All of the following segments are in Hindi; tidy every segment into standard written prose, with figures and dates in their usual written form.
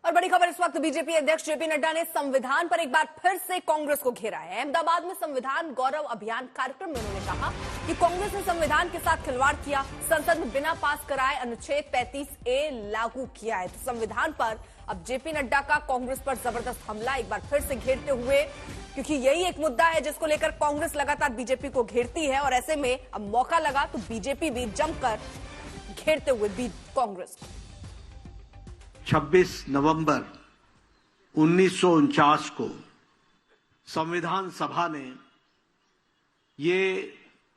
और बड़ी खबर इस वक्त बीजेपी अध्यक्ष जेपी नड्डा ने संविधान पर एक बार फिर से कांग्रेस को घेरा है। अहमदाबाद में संविधान गौरव अभियान कार्यक्रम में उन्होंने कहा कि कांग्रेस ने संविधान के साथ खिलवाड़ किया, संसद में बिना पास कराए अनुच्छेद 35A लागू किया है। तो संविधान पर अब जेपी नड्डा का कांग्रेस पर जबरदस्त हमला एक बार फिर से घेरते हुए, क्योंकि यही एक मुद्दा है जिसको लेकर कांग्रेस लगातार बीजेपी को घेरती है और ऐसे में अब मौका लगा तो बीजेपी भी जमकर घेरते हुए कांग्रेस को। 26 नवंबर 1949 को संविधान सभा ने ये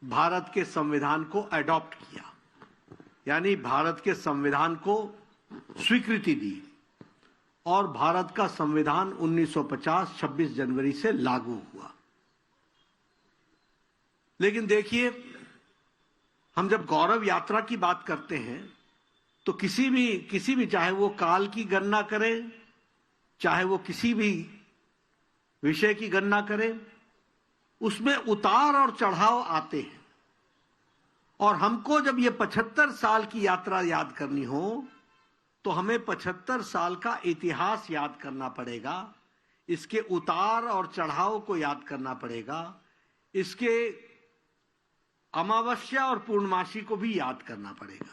भारत के संविधान को अडॉप्ट किया, यानी भारत के संविधान को स्वीकृति दी और भारत का संविधान 1950 26 जनवरी से लागू हुआ। लेकिन देखिए, हम जब गौरव यात्रा की बात करते हैं तो किसी भी चाहे वो काल की गणना करें, चाहे वो किसी भी विषय की गणना करें, उसमें उतार और चढ़ाव आते हैं। और हमको जब ये 75 साल की यात्रा याद करनी हो तो हमें 75 साल का इतिहास याद करना पड़ेगा, इसके उतार और चढ़ाव को याद करना पड़ेगा, इसके अमावस्या और पूर्णमासी को भी याद करना पड़ेगा।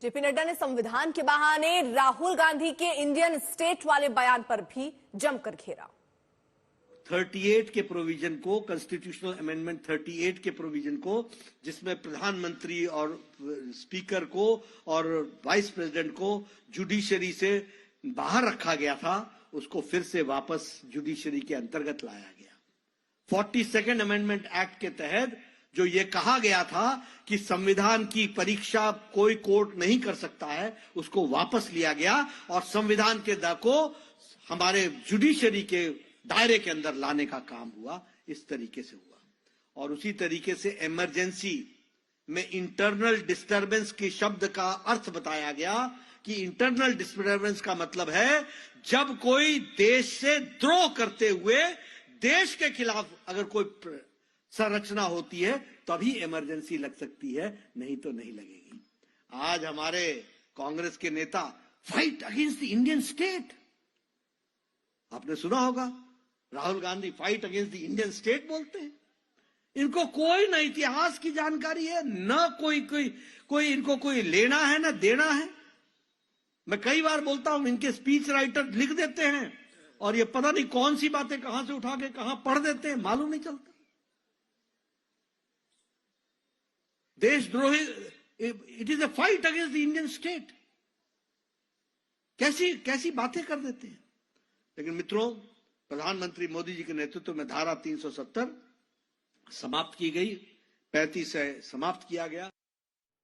जेपी नड्डा ने संविधान के बहाने राहुल गांधी के इंडियन स्टेट वाले बयान पर भी जमकर घेरा। 38 के प्रोविजन को, कॉन्स्टिट्यूशनल अमेंडमेंट 38 के प्रोविजन को, जिसमें प्रधानमंत्री और स्पीकर को और वाइस प्रेसिडेंट को जुडिशरी से बाहर रखा गया था, उसको फिर से वापस जुडिशरी के अंतर्गत लाया गया। 42nd अमेंडमेंट एक्ट के तहत जो ये कहा गया था कि संविधान की परीक्षा कोई कोर्ट नहीं कर सकता है, उसको वापस लिया गया और संविधान के दायरे को हमारे जुडिशरी के दायरे के अंदर लाने का काम हुआ। इस तरीके से हुआ। और उसी तरीके से इमरजेंसी में इंटरनल डिस्टर्बेंस के शब्द का अर्थ बताया गया कि इंटरनल डिस्टर्बेंस का मतलब है जब कोई देश से द्रोह करते हुए देश के खिलाफ अगर कोई संरचना होती है तभी इमरजेंसी लग सकती है, नहीं तो नहीं लगेगी। आज हमारे कांग्रेस के नेता fight against the Indian state, आपने सुना होगा, Rahul Gandhi fight against the Indian state बोलते हैं। इनको कोई न इतिहास की जानकारी है, न कोई इनको कोई लेना है न देना है। मैं कई बार बोलता हूं, इनके स्पीच राइटर लिख देते हैं और ये पता नहीं कौन सी बातें कहां से उठा के कहां पढ़ देते हैं, मालूम नहीं चलता। देशद्रोही, it is a fight against the Indian state. कैसी बातें कर देते हैं। लेकिन मित्रों, प्रधानमंत्री मोदी जी के नेतृत्व में धारा 370 समाप्त की गई, 35 से समाप्त किया गया।